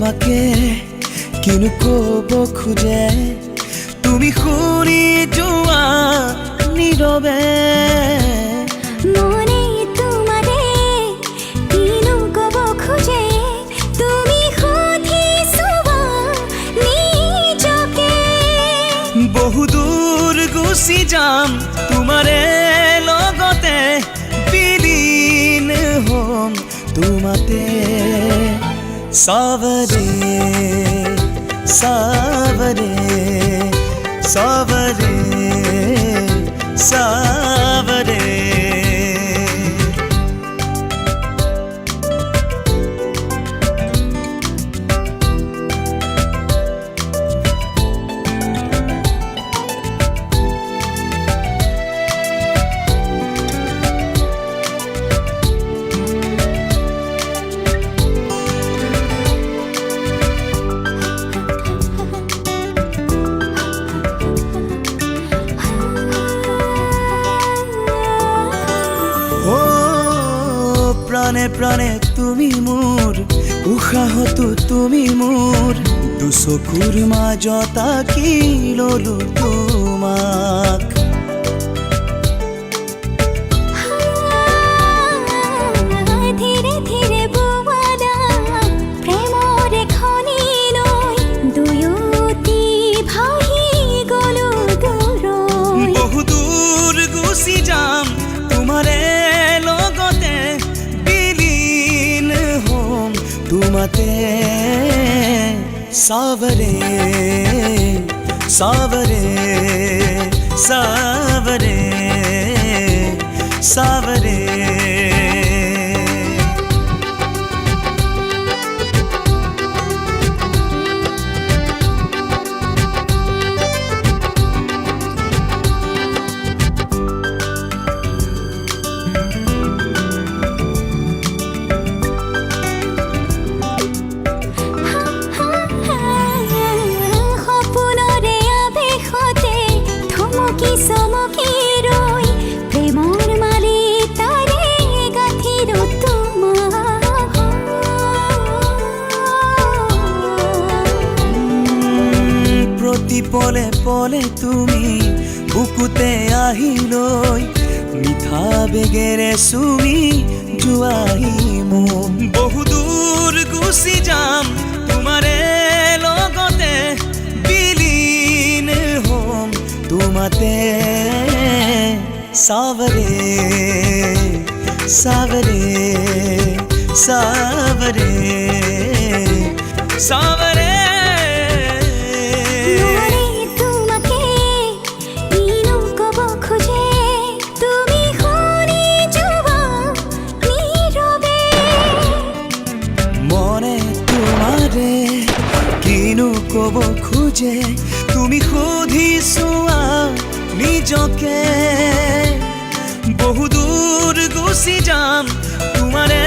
তোমাকে কিনো কব খোজে তুমি শুনি যোৱা নীৰৱে মনে তোমাৰে কিনো কব খোজে তুমি সুধি চোৱা নিজকে বহু দূৰ গুচি যাম তোমাৰে লগতে বিলীন হ'ম তোমাতে सावरे सावरे सावरे सावरे प्राणे प्राणे तुमी मोर उशाहतो तुमी मोर दुचकुर মাজত আঁকি ললো তোমাক ধীৰে ধীৰে বোৱালা প্ৰেমৰ খনি লৈ দুয়োটি ভাহি গলো দূৰৈ বহু দূৰ গুচি যাম তোমাৰে লগতে तुमते सावरे सावरे सावरे सावरे চমকি ৰৈ প্ৰেমৰ মালি তাৰে গাঁঠিলো তোমাক প্ৰতি পলে পলে তুমি বুকুতে আহিলৈ মিঠা বেগেৰে চুমি যোৱাহি মোক বহু দূৰ গুচি যাম তোমাৰে লগতে বিলীন হ'ম तुमते सावरे सावरे सावरे सावरे তোমাকে কিনো কব খোজে তুমি শুনি যোৱা নীৰৱে মনে তোমাৰে কিনো কব খোজে তুমি সুধি চোৱা নিজকে বহু দূৰ গুচি যাম তোমাৰে